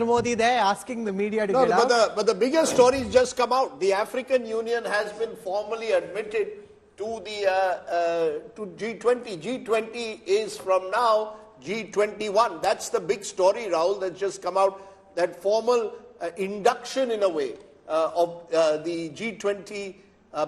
Modi there asking the media to No, get out. but the bigger stories just come out. The African Union has been formally admitted to the to G20. G20 is from now G21. That's the big story, Rahul, that's just come out. That formal induction, in a way, of the G20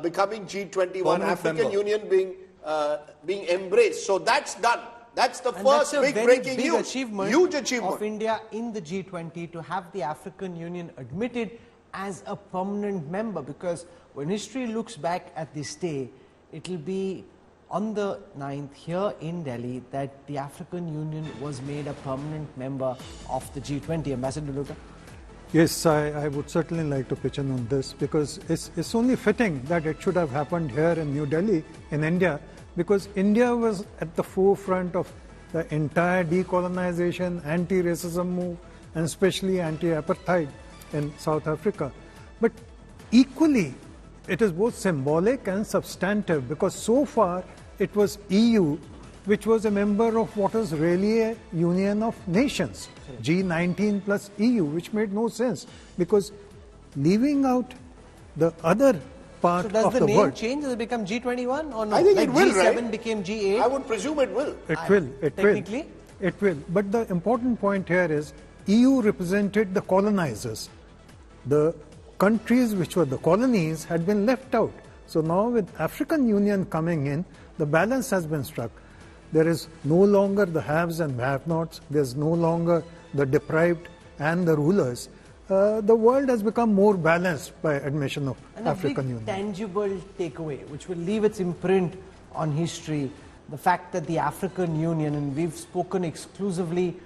becoming G21, African Union being embraced. So that's done. That's the first big breaking news. Huge achievement of India in the G20 to have the African Union admitted as a permanent member, because when history looks back at this day, it will be on the 9th here in Delhi that the African Union was made a permanent member of the G20. Ambassador Luta? Yes, I would certainly like to pitch in on this, because it's only fitting that it should have happened here in New Delhi, in India, because India was at the forefront of the entire decolonization, anti-racism move, and especially anti-apartheid in South Africa. But equally, it is both symbolic and substantive, because so far it was EU which was a member of what is really a union of nations, G19 plus EU, which made no sense, because leaving out the other part of the world. So does the name change? Does it become G21 or no? I think like it will, G7 right? became G8? I would presume it will. It will. Technically? It will. But the important point here is EU represented the colonizers. The countries which were the colonies had been left out. So now with African Union coming in, the balance has been struck. There is no longer the haves and have-nots. There's no longer the deprived and the rulers. The world has become more balanced by admission of African Union. Tangible takeaway, which will leave its imprint on history, the fact that the African Union, and we've spoken exclusively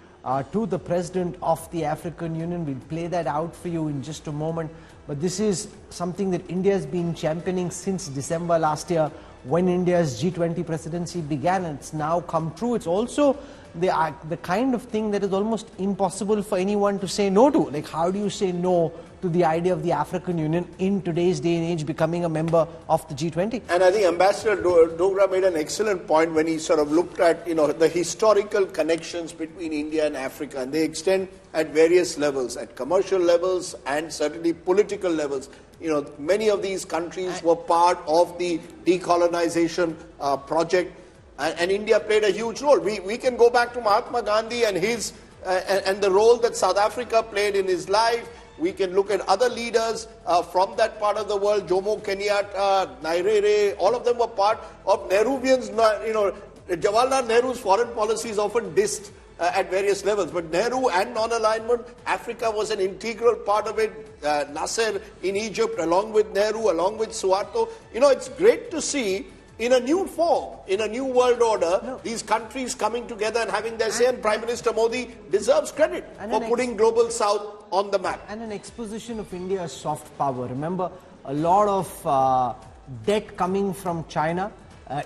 to the president of the African Union, we'll play that out for you in just a moment, but this is something that India has been championing since December last year, when India's G20 presidency began, and it's now come true. It's also the kind of thing that is almost impossible for anyone to say no to. Like, how do you say no to the idea of the African Union in today's day and age becoming a member of the G20? And I think Ambassador Dogra made an excellent point when he sort of looked at, the historical connections between India and Africa, and they extend at various levels, at commercial levels and certainly political levels. Many of these countries were part of the decolonization project, and India played a huge role. We can go back to Mahatma Gandhi and his and the role that South Africa played in his life. We can look at other leaders from that part of the world, Jomo Kenyatta, Nyerere, all of them were part of Nehruvians. Jawaharlal Nehru's foreign policy is often dissed at various levels, but Nehru and non-alignment, Africa was an integral part of it. Nasser in Egypt, along with Nehru, along with Suharto. It's great to see in a new form, in a new world order, these countries coming together and having their say, and Prime Minister Modi deserves credit for putting Global South on the map. And an exposition of India's soft power. Remember, a lot of debt coming from China,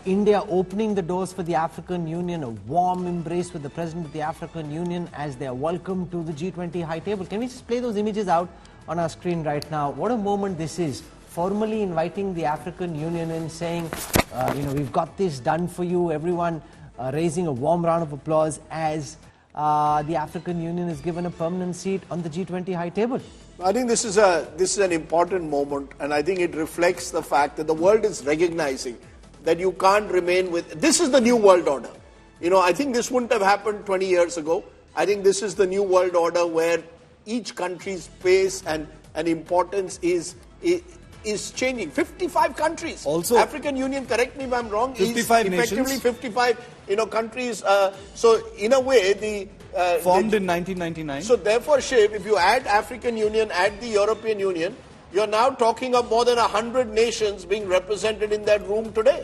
India opening the doors for the African Union, a warm embrace with the President of the African Union as they are welcome to the G20 high table. Can we just play those images out on our screen right now? What a moment this is. Formally inviting the African Union and saying, we've got this done for you. Everyone raising a warm round of applause as the African Union is given a permanent seat on the G20 high table. I think this is an important moment, and I think it reflects the fact that the world is recognizing that you can't remain with... This is the new world order. I think this wouldn't have happened 20 years ago. I think this is the new world order where each country's pace and importance is changing. 55 countries. Also, African Union, correct me if I'm wrong, 55 is effectively nations. 55 countries. So in a way, formed in 1999. So therefore, Shiv, if you add African Union, add the European Union, you're now talking of more than 100 nations being represented in that room today.